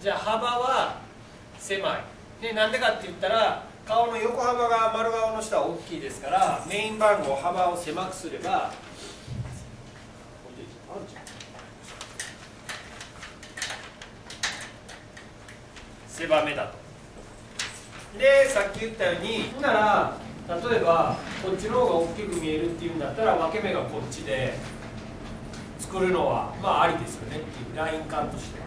じゃあ幅は狭いで、なんでかって言ったら顔の横幅が丸顔の下は大きいですから、メイン番号幅を狭くすれば狭めだと。でさっき言ったように、なら例えばこっちの方が大きく見えるっていうんだったら、分け目がこっちで作るのはまあありですよねっていう、ライン感としては。